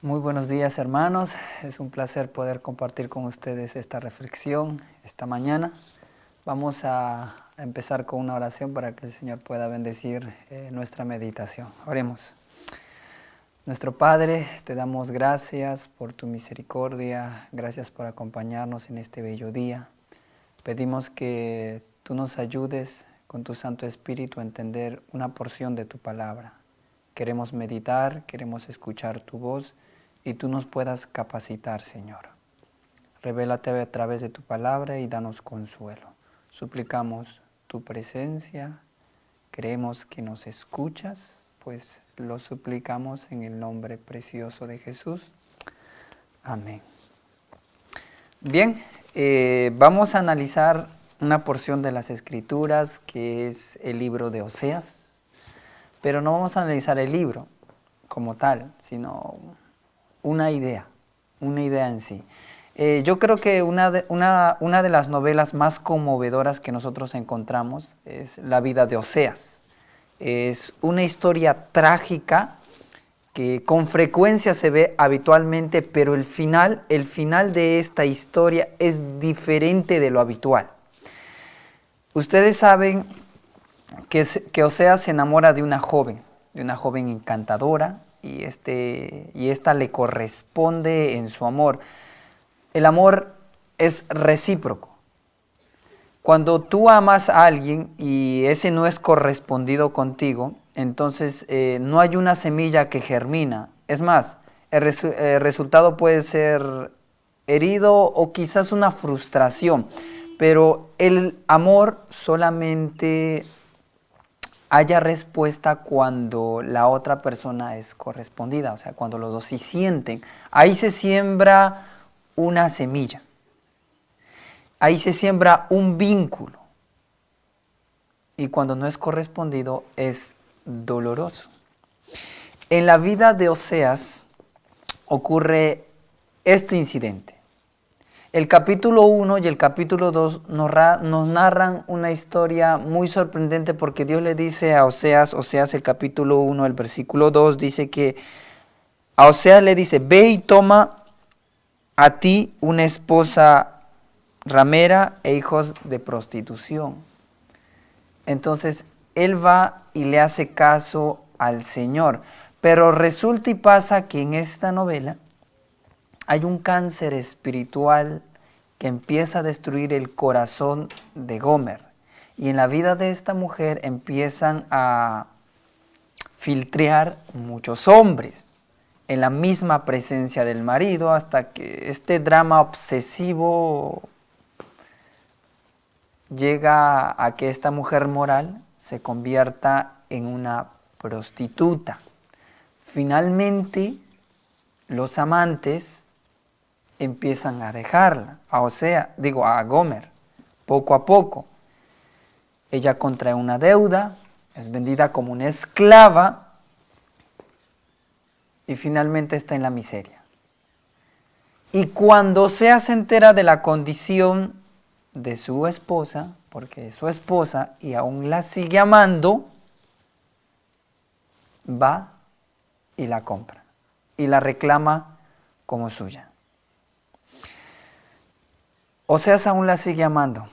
Muy buenos días, hermanos. Es un placer poder compartir con ustedes esta reflexión esta mañana. Vamos a empezar con una oración para que el Señor pueda bendecir nuestra meditación. Oremos. Nuestro Padre, te damos gracias por tu misericordia, gracias por acompañarnos en este bello día. Pedimos que tú nos ayudes con tu Santo Espíritu a entender una porción de tu palabra. Queremos meditar, queremos escuchar tu voz y tú nos puedas capacitar, Señor. Revélate a través de tu palabra y danos consuelo. Suplicamos tu presencia, creemos que nos escuchas, pues lo suplicamos en el nombre precioso de Jesús. Amén. Bien, vamos a analizar una porción de las Escrituras que es el libro de Oseas, pero no vamos a analizar el libro como tal, sino una idea en sí. Yo creo que una de las novelas más conmovedoras que nosotros encontramos es la vida de Oseas. Es una historia trágica que con frecuencia se ve habitualmente, pero el final de esta historia es diferente de lo habitual. Ustedes saben que Oseas se enamora de una joven encantadora, y esta le corresponde en su amor. El amor es recíproco. Cuando tú amas a alguien y ese no es correspondido contigo, entonces no hay una semilla que germina. Es más, el resultado puede ser herido o quizás una frustración, pero el amor solamente haya respuesta cuando la otra persona es correspondida, o sea, cuando los dos sí sienten. Ahí se siembra una semilla, ahí se siembra un vínculo, y cuando no es correspondido es doloroso. En la vida de Oseas ocurre este incidente. El capítulo 1 y el capítulo 2 nos narran una historia muy sorprendente, porque Dios le dice a Oseas, el capítulo 1, el versículo 2, dice que a Oseas le dice: ve y toma a ti una esposa ramera e hijos de prostitución. Entonces él va y le hace caso al Señor. Pero resulta y pasa que en esta novela hay un cáncer espiritual que empieza a destruir el corazón de Gomer. Y en la vida de esta mujer empiezan a filtrar muchos hombres en la misma presencia del marido, hasta que este drama obsesivo llega a que esta mujer moral se convierta en una prostituta. Finalmente, los amantes empiezan a dejarla, a Gomer, poco a poco. Ella contrae una deuda, es vendida como una esclava y finalmente está en la miseria. Y cuando Oseas se entera de la condición de su esposa, porque es su esposa y aún la sigue amando, va y la compra y la reclama como suya. Oseas aún la sigue amando,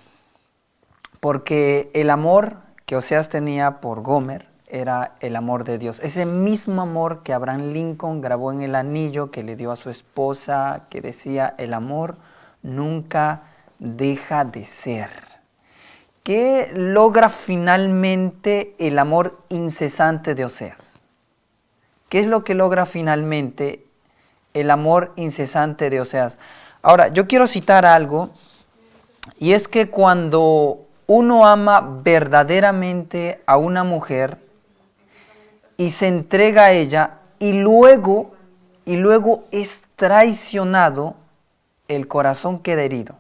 porque el amor que Oseas tenía por Gomer era el amor de Dios. Ese mismo amor que Abraham Lincoln grabó en el anillo que le dio a su esposa, que decía: el amor nunca deja de ser. ¿Qué logra finalmente el amor incesante de Oseas? ¿Qué es lo que logra finalmente el amor incesante de Oseas? Ahora, yo quiero citar algo, y es que cuando uno ama verdaderamente a una mujer y se entrega a ella y luego es traicionado, el corazón queda herido.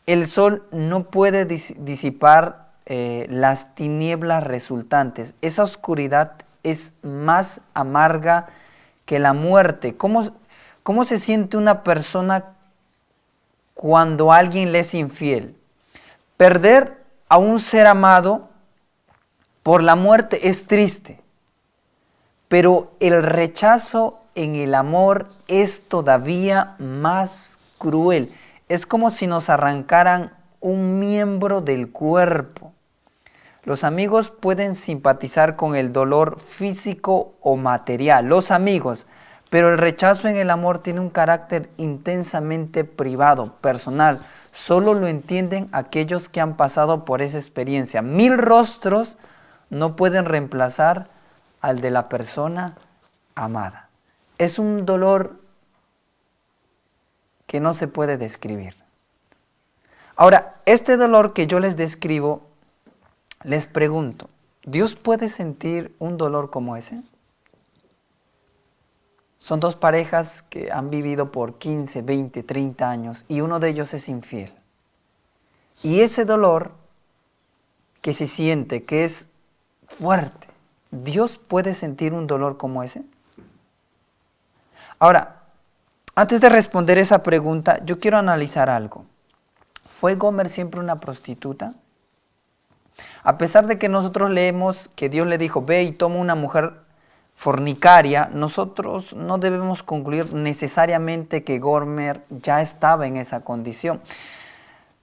El sol no puede disipar las tinieblas resultantes. Esa oscuridad es más amarga que la muerte. ¿Cómo se siente una persona cuando alguien le es infiel? Perder a un ser amado por la muerte es triste, pero el rechazo en el amor es todavía más cruel. Es como si nos arrancaran un miembro del cuerpo. Los amigos pueden simpatizar con el dolor físico o material, los amigos, pero el rechazo en el amor tiene un carácter intensamente privado, personal. Solo lo entienden aquellos que han pasado por esa experiencia. 1000 rostros no pueden reemplazar al de la persona amada. Es un dolor que no se puede describir. Ahora, este dolor que yo les describo, les pregunto, ¿Dios puede sentir un dolor como ese? Son dos parejas que han vivido por 15, 20, 30 años y uno de ellos es infiel. Y ese dolor que se siente, que es fuerte, ¿Dios puede sentir un dolor como ese? Ahora, antes de responder esa pregunta, yo quiero analizar algo. ¿Fue Gomer siempre una prostituta? A pesar de que nosotros leemos que Dios le dijo, ve y toma una mujer fornicaria, nosotros no debemos concluir necesariamente que Gomer ya estaba en esa condición.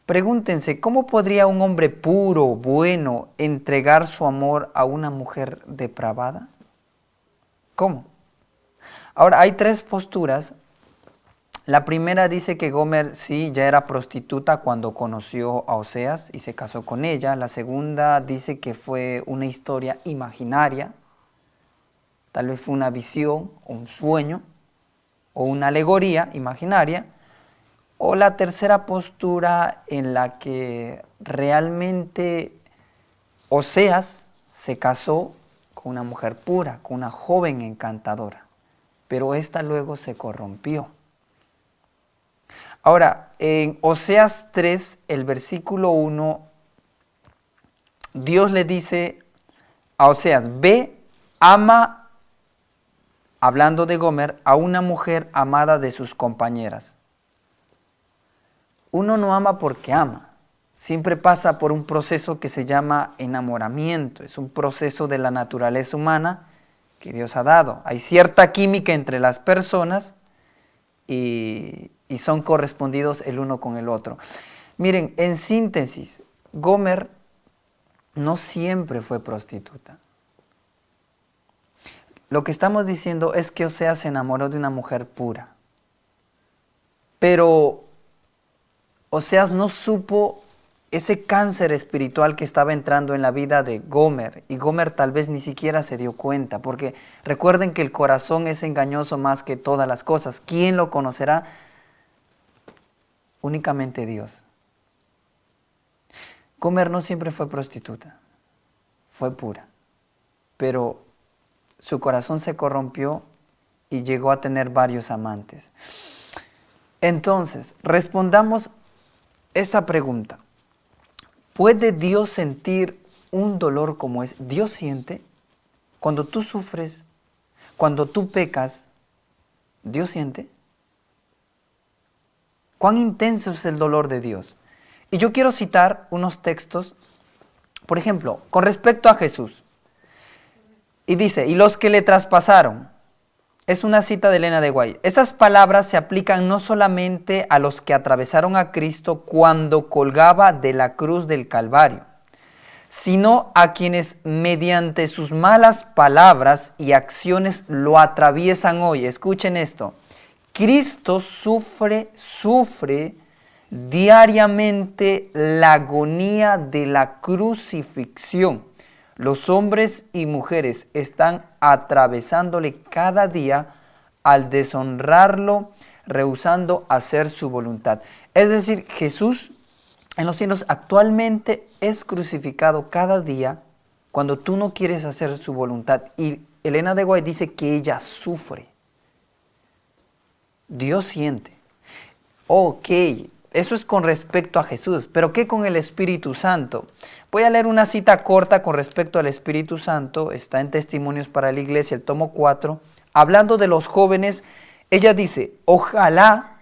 Pregúntense, ¿cómo podría un hombre puro, bueno, entregar su amor a una mujer depravada? ¿Cómo? Ahora, hay 3 posturas. La primera dice que Gomer sí ya era prostituta cuando conoció a Oseas y se casó con ella. La segunda dice que fue una historia imaginaria, tal vez fue una visión, o un sueño, o una alegoría imaginaria. O la tercera postura en la que realmente Oseas se casó con una mujer pura, con una joven encantadora, pero esta luego se corrompió. Ahora, en Oseas 3, el versículo 1, Dios le dice a Oseas, ve, ama, hablando de Gomer, a una mujer amada de sus compañeras. Uno no ama porque ama, siempre pasa por un proceso que se llama enamoramiento, es un proceso de la naturaleza humana que Dios ha dado. Hay cierta química entre las personas y son correspondidos el uno con el otro. Miren, en síntesis, Gomer no siempre fue prostituta. Lo que estamos diciendo es que Oseas se enamoró de una mujer pura, pero Oseas no supo ese cáncer espiritual que estaba entrando en la vida de Gomer, y Gomer tal vez ni siquiera se dio cuenta, porque recuerden que el corazón es engañoso más que todas las cosas. ¿Quién lo conocerá? Únicamente Dios. Gomer no siempre fue prostituta, fue pura, pero su corazón se corrompió y llegó a tener varios amantes. Entonces, respondamos esta pregunta. ¿Puede Dios sentir un dolor como ese? ¿Dios siente? Cuando tú sufres, cuando tú pecas, ¿Dios siente? ¿Cuán intenso es el dolor de Dios? Y yo quiero citar unos textos, por ejemplo, con respecto a Jesús. Y dice, y los que le traspasaron. Es una cita de Elena de White. Esas palabras se aplican no solamente a los que atravesaron a Cristo cuando colgaba de la cruz del Calvario, sino a quienes mediante sus malas palabras y acciones lo atraviesan hoy. Escuchen esto. Cristo sufre diariamente la agonía de la crucifixión. Los hombres y mujeres están atravesándole cada día al deshonrarlo, rehusando hacer su voluntad. Es decir, Jesús en los cielos actualmente es crucificado cada día cuando tú no quieres hacer su voluntad. Y Elena de White dice que ella sufre. Dios siente. Ok, eso es con respecto a Jesús, pero ¿qué con el Espíritu Santo? Voy a leer una cita corta con respecto al Espíritu Santo, está en Testimonios para la Iglesia, el tomo 4, hablando de los jóvenes. Ella dice, ojalá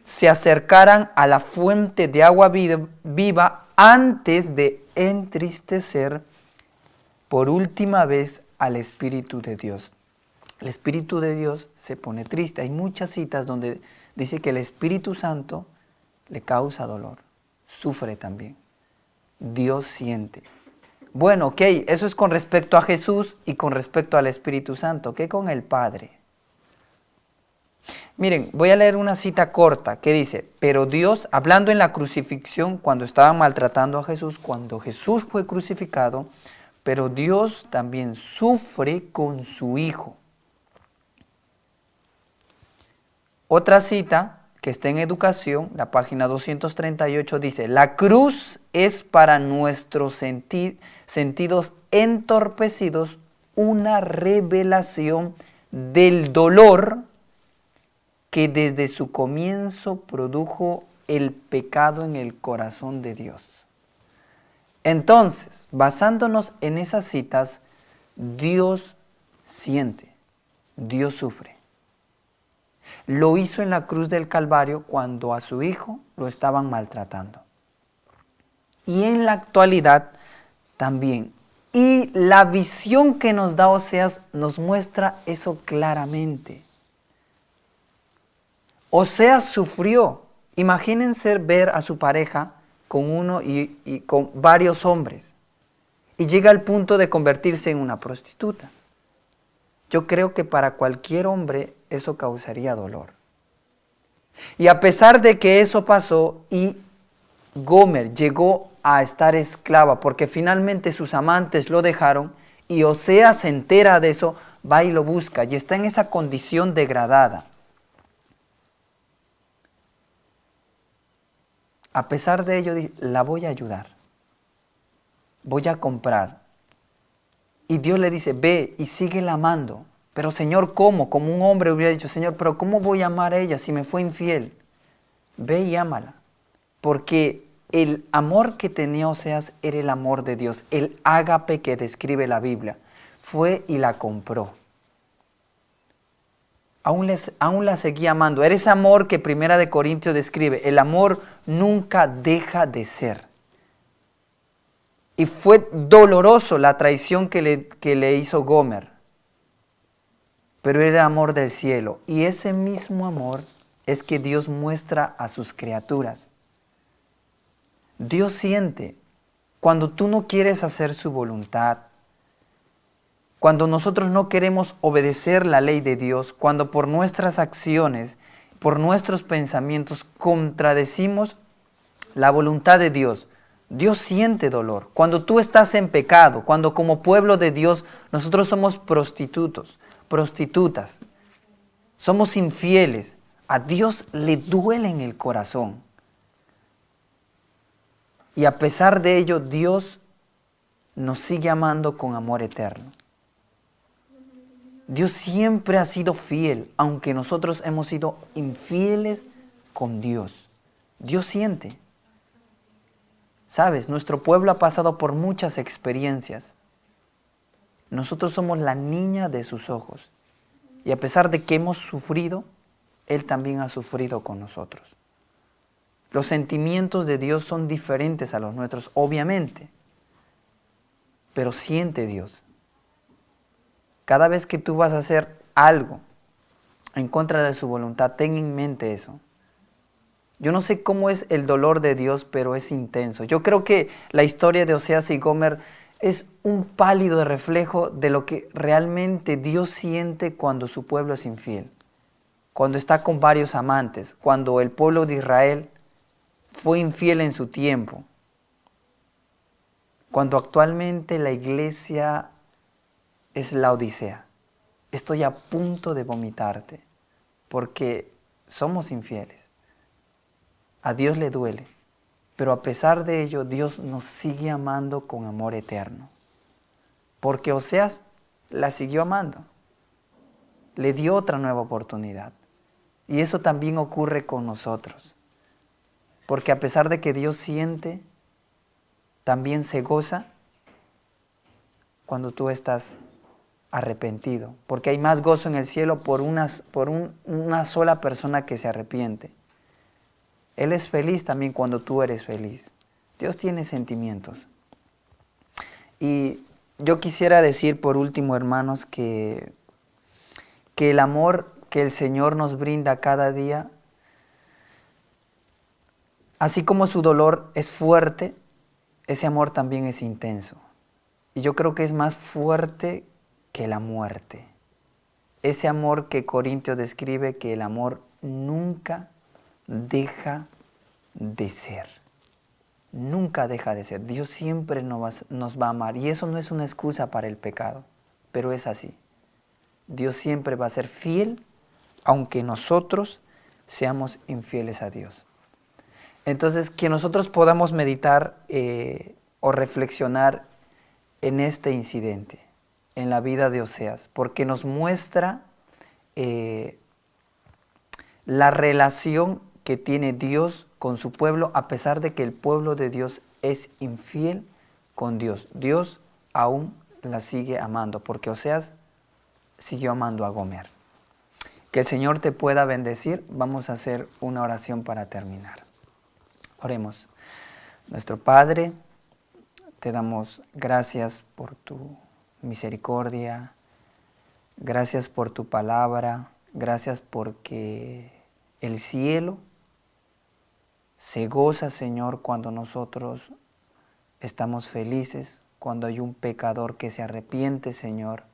se acercaran a la fuente de agua viva antes de entristecer por última vez al Espíritu de Dios. el Espíritu de Dios se pone triste. Hay muchas citas donde dice que el Espíritu Santo le causa dolor, sufre también. Dios siente. Bueno, ok, eso es con respecto a Jesús y con respecto al Espíritu Santo. ¿Qué con el Padre? Miren, voy a leer una cita corta que dice, pero Dios, hablando en la crucifixión, cuando estaban maltratando a Jesús, cuando Jesús fue crucificado, pero Dios también sufre con su Hijo. Otra cita que está en Educación, la página 238, dice, la cruz es para nuestros sentidos entorpecidos una revelación del dolor que desde su comienzo produjo el pecado en el corazón de Dios. Entonces, basándonos en esas citas, Dios siente, Dios sufre. Lo hizo en la cruz del Calvario cuando a su Hijo lo estaban maltratando. Y en la actualidad también. Y la visión que nos da Oseas nos muestra eso claramente. Oseas sufrió. Imagínense ver a su pareja con uno y con varios hombres. Y llega al punto de convertirse en una prostituta. Yo creo que para cualquier hombre eso causaría dolor. Y a pesar de que eso pasó y Gomer llegó a estar esclava porque finalmente sus amantes lo dejaron y Oseas se entera de eso, va y lo busca y está en esa condición degradada. A pesar de ello, dice, la voy a ayudar, voy a comprar. Y Dios le dice, ve y síguela amando. Pero Señor, ¿cómo? Como un hombre hubiera dicho, Señor, pero ¿cómo voy a amar a ella si me fue infiel? Ve y ámala. Porque el amor que tenía Oseas era el amor de Dios, el ágape que describe la Biblia. Fue y la compró. Aún la seguía amando. Era ese amor que Primera de Corintios describe. El amor nunca deja de ser. Y fue doloroso la traición que le hizo Gomer. Pero era amor del cielo. Y ese mismo amor es que Dios muestra a sus criaturas. Dios siente cuando tú no quieres hacer su voluntad. Cuando nosotros no queremos obedecer la ley de Dios. Cuando por nuestras acciones, por nuestros pensamientos contradecimos la voluntad de Dios. Dios siente dolor. Cuando tú estás en pecado, cuando como pueblo de Dios nosotros somos prostitutas, somos infieles, a Dios le duele en el corazón. Y a pesar de ello, Dios nos sigue amando con amor eterno. Dios siempre ha sido fiel, aunque nosotros hemos sido infieles con Dios. Dios siente. Sabes, nuestro pueblo ha pasado por muchas experiencias. Nosotros somos la niña de sus ojos. Y a pesar de que hemos sufrido, Él también ha sufrido con nosotros. Los sentimientos de Dios son diferentes a los nuestros, obviamente. Pero siente Dios. Cada vez que tú vas a hacer algo en contra de su voluntad, ten en mente eso. Yo no sé cómo es el dolor de Dios, pero es intenso. Yo creo que la historia de Oseas y Gomer es un pálido reflejo de lo que realmente Dios siente cuando su pueblo es infiel. Cuando está con varios amantes, cuando el pueblo de Israel fue infiel en su tiempo. Cuando actualmente la iglesia es la Odisea. Estoy a punto de vomitarte porque somos infieles. A Dios le duele, pero a pesar de ello, Dios nos sigue amando con amor eterno. Porque Oseas la siguió amando, le dio otra nueva oportunidad. Y eso también ocurre con nosotros. Porque a pesar de que Dios siente, también se goza cuando tú estás arrepentido. Porque hay más gozo en el cielo por una sola persona que se arrepiente. Él es feliz también cuando tú eres feliz. Dios tiene sentimientos. Y yo quisiera decir por último, hermanos, que que el amor que el Señor nos brinda cada día, así como su dolor es fuerte, ese amor también es intenso. Y yo creo que es más fuerte que la muerte. Ese amor que Corintios describe, que el amor nunca deja de ser. Nunca deja de ser. Dios siempre nos va a amar. Y eso no es una excusa para el pecado, pero es así. Dios siempre va a ser fiel, aunque nosotros seamos infieles a Dios. Entonces, que nosotros podamos meditar o reflexionar en este incidente, en la vida de Oseas, porque nos muestra la relación que tiene Dios con su pueblo, a pesar de que el pueblo de Dios es infiel con Dios. Dios aún la sigue amando, porque Oseas siguió amando a Gomer. Que el Señor te pueda bendecir. Vamos a hacer una oración para terminar. Oremos. Nuestro Padre, te damos gracias por tu misericordia, gracias por tu palabra, gracias porque el cielo se goza, Señor, cuando nosotros estamos felices, cuando hay un pecador que se arrepiente, Señor,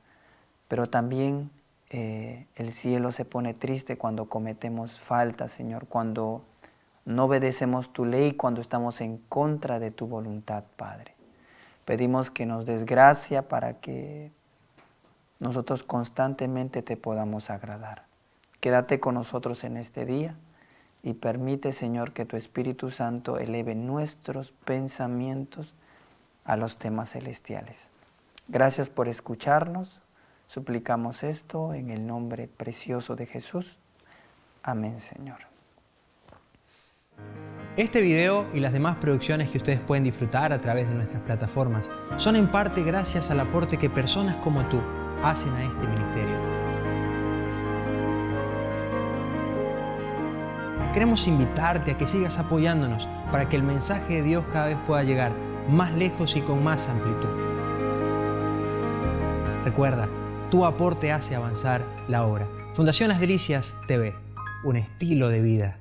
pero también el cielo se pone triste cuando cometemos faltas, Señor, cuando no obedecemos tu ley, cuando estamos en contra de tu voluntad, Padre. Pedimos que nos des gracia para que nosotros constantemente te podamos agradar. Quédate con nosotros en este día y permite, Señor, que tu Espíritu Santo eleve nuestros pensamientos a los temas celestiales. Gracias por escucharnos. Suplicamos esto en el nombre precioso de Jesús. Amén, Señor. Este video y las demás producciones que ustedes pueden disfrutar a través de nuestras plataformas son en parte gracias al aporte que personas como tú hacen a este ministerio. Queremos invitarte a que sigas apoyándonos para que el mensaje de Dios cada vez pueda llegar más lejos y con más amplitud. Recuerda, tu aporte hace avanzar la obra. Fundación Las Delicias TV, un estilo de vida.